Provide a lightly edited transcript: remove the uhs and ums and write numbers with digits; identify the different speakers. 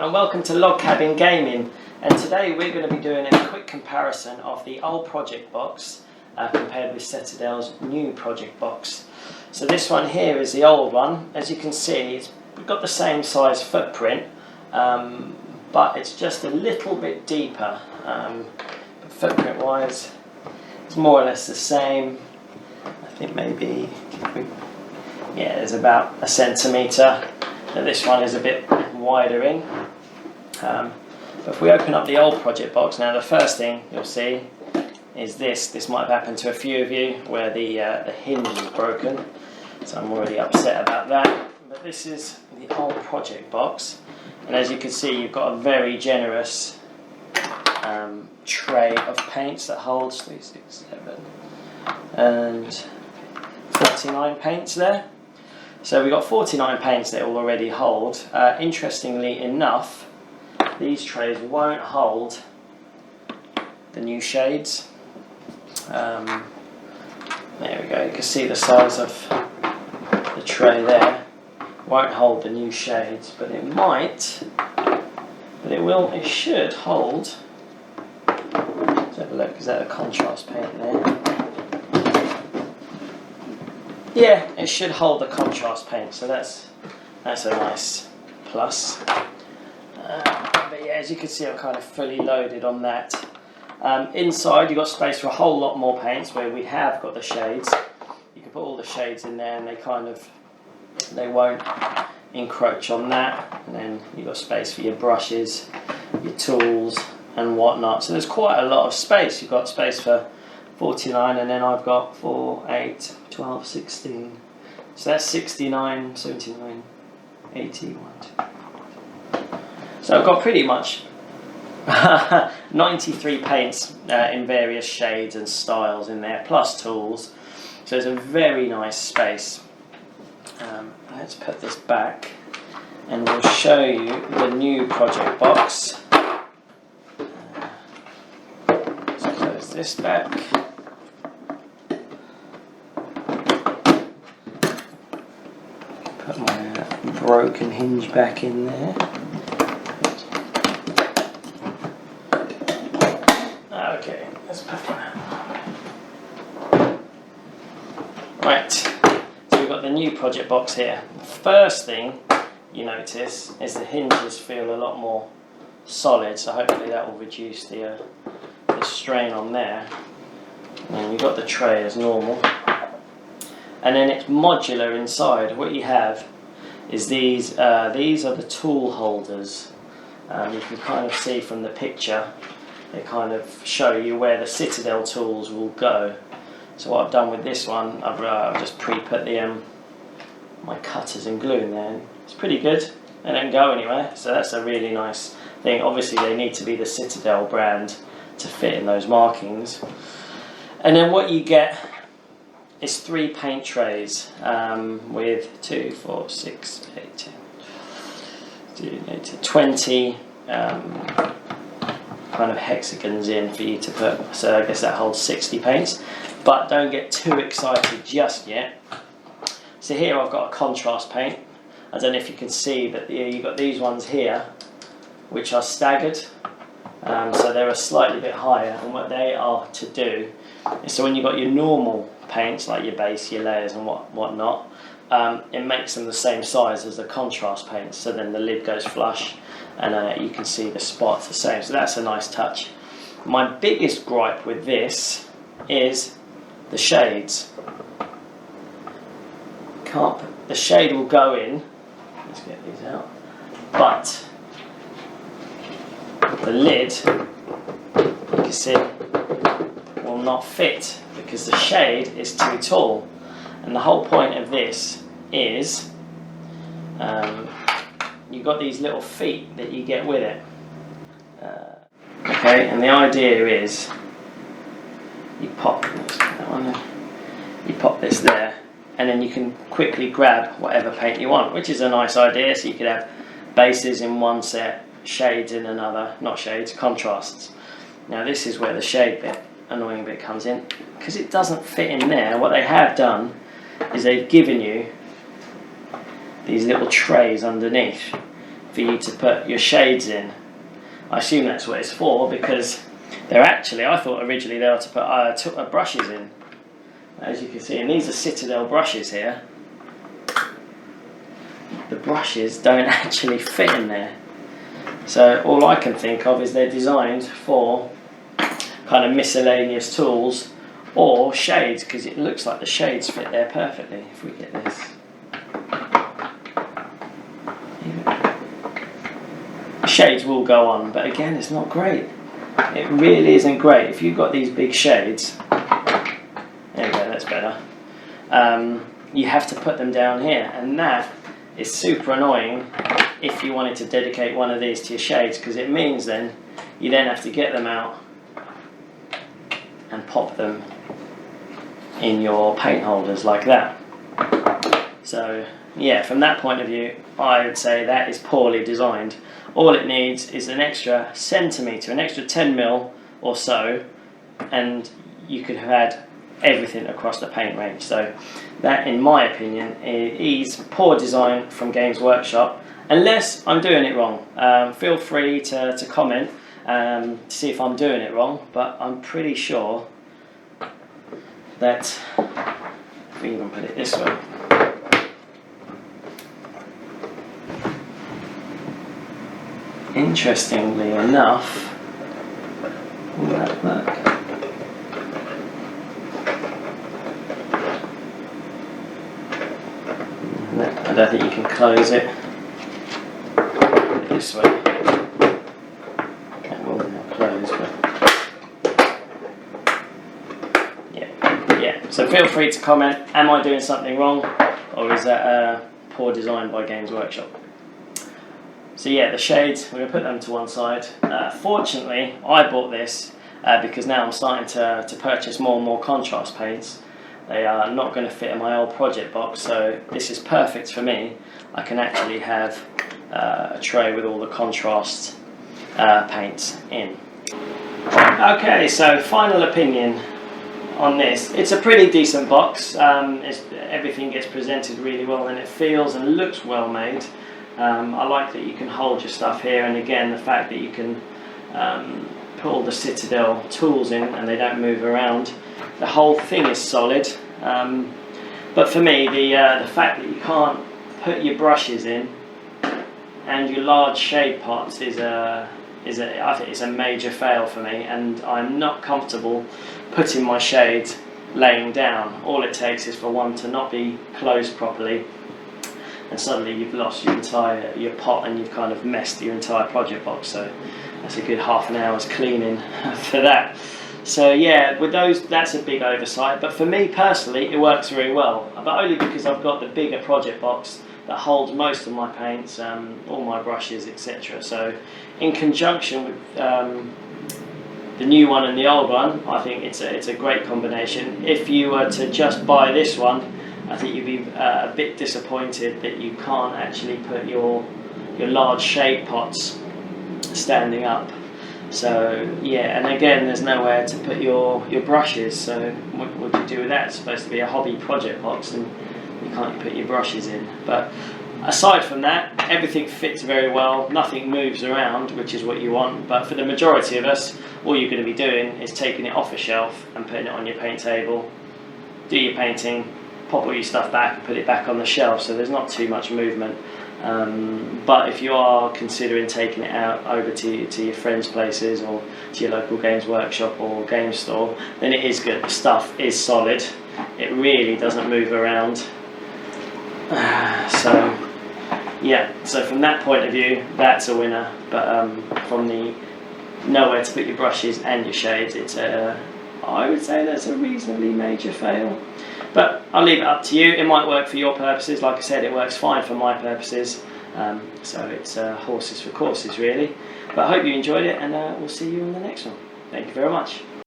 Speaker 1: and welcome to Log Cabin Gaming, and today we're going to be doing a quick comparison of the old project box compared with Citadel's new project box. So this one here is the old one. As you can see, we've got the same size footprint, but it's just a little bit deeper. Footprint wise, it's more or less the same. I think maybe, yeah, there's about a centimetre. This one is a bit wider in. But if we open up the old project box, now the first thing you'll see is this. This might have happened to a few of you where the hinge is broken, so I'm already upset about that. But this is the old project box, and as you can see, you've got a very generous tray of paints that holds 3, 6, 7 and 49 paints there. So we've got 49 paints that will already hold. Interestingly enough, these trays won't hold the new shades. There we go, you can see the size of the tray there. Won't hold the new shades, but it might, but it should hold. Let's have a look, is that a contrast paint there? Yeah, it should hold the contrast paint, so that's a nice plus. But yeah, as you can see, I'm kind of fully loaded on that. Inside, you've got space for a whole lot more paints where we have got the shades. You can put all the shades in there, and they won't encroach on that. And then you've got space for your brushes, your tools, and whatnot. So there's quite a lot of space. You've got space for 49, and then I've got 4, 8, 12, 16. So that's 69, 79, 81. So I've got pretty much 93 paints in various shades and styles in there, plus tools. So it's a very nice space. Let's put this back, and we'll show you the new project box. Let's close this back. Put my broken hinge back in there. Okay, let's put that. Right, so we've got the new project box here. First thing you notice is the hinges feel a lot more solid, so hopefully that will reduce the strain on there. And you've got the tray as normal. And then it's modular inside. What you have is these are the tool holders. You can kind of see from the picture, they kind of show you where the Citadel tools will go. So what I've done with this one, I've just pre-put my cutters and glue in there. It's pretty good. They don't go anywhere, so that's a really nice thing. Obviously they need to be the Citadel brand to fit in those markings. And then what you get is 3 paint trays with 2, 4, 6, 8, 10, 20 kind of hexagons in for you to put. So I guess that holds 60 paints. But don't get too excited just yet. So here I've got a contrast paint. I don't know if you can see, but you've got these ones here, which are staggered. So they're a slightly bit higher, and what they are to do is, so when you've got your normal paints like your base, your layers and whatnot, it makes them the same size as the contrast paints, so then the lid goes flush and you can see the spots the same, so that's a nice touch. My biggest gripe with this is the shades. The shade will go in, let's get these out, but the lid, you can see, will not fit because the shade is too tall. And the whole point of this is you've got these little feet that you get with it. Okay, and the idea is you pop this there, and then you can quickly grab whatever paint you want, which is a nice idea. So you could have bases in one set, shades in another, not shades, contrasts. Now this is where the shade bit, annoying bit, comes in, because it doesn't fit in there. What they have done is they've given you these little trays underneath for you to put your shades in. I assume that's what it's for, because they're actually, I thought originally they were to put brushes in. As you can see, and these are Citadel brushes here. The brushes don't actually fit in there. So all I can think of is they're designed for kind of miscellaneous tools or shades, because it looks like the shades fit there perfectly. If we get this. The shades will go on, but again, it's not great. It really isn't great. If you've got these big shades, there we go, that's better. You have to put them down here, and that is super annoying if you wanted to dedicate one of these to your shades, because it means then you then have to get them out and pop them in your paint holders like that. So yeah, from that point of view, I would say that is poorly designed. All it needs is an extra centimetre, an extra 10mm or so, and you could have had everything across the paint range. So that, in my opinion, is poor design from Games Workshop, unless I'm doing it wrong. Feel free to comment to see if I'm doing it wrong, but I'm pretty sure that, if we even put it this way, interestingly enough, will that work? I don't think you can close it this way. It will not close, but yeah. So feel free to comment. Am I doing something wrong, or is that poor design by Games Workshop? So yeah, the shades, we're going to put them to one side. Fortunately, I bought this because now I'm starting to purchase more and more contrast paints. They are not going to fit in my old project box, so this is perfect for me. I can actually have a tray with all the contrast paints in. Okay, so final opinion on this. It's a pretty decent box. Everything gets presented really well, and it feels and looks well made. I like that you can hold your stuff here, and again the fact that you can put all the Citadel tools in and they don't move around. The whole thing is solid, but for me the fact that you can't put your brushes in and your large shade pots I think it's a major fail for me, and I'm not comfortable putting my shades laying down. All it takes is for one to not be closed properly, and suddenly you've lost your pot, and you've kind of messed your entire project box. So that's a good half an hour's cleaning for that. So yeah, with those, that's a big oversight. But for me personally, it works very well, but only because I've got the bigger project box that holds most of my paints, all my brushes, etc. So in conjunction with the new one and the old one, I think it's a great combination. If you were to just buy this one, I think you'd be a bit disappointed that you can't actually put your large shade pots standing up. So yeah, and again, there's nowhere to put your brushes. So what do you do with that? It's supposed to be a hobby project box, and you can't put your brushes in. But aside from that, everything fits very well. Nothing moves around, which is what you want. But for the majority of us, all you're going to be doing is taking it off a shelf and putting it on your paint table, do your painting, pop all your stuff back and put it back on the shelf, so there's not too much movement. But if you are considering taking it out over to your friends' places or to your local Games Workshop or game store, then it is good. The stuff is solid. It really doesn't move around. So yeah, so from that point of view, that's a winner. But from the nowhere to put your brushes and your shades, it's I would say that's a reasonably major fail. But I'll leave it up to you. It might work for your purposes. Like I said, it works fine for my purposes. So it's horses for courses, really. But I hope you enjoyed it, and we'll see you in the next one. Thank you very much.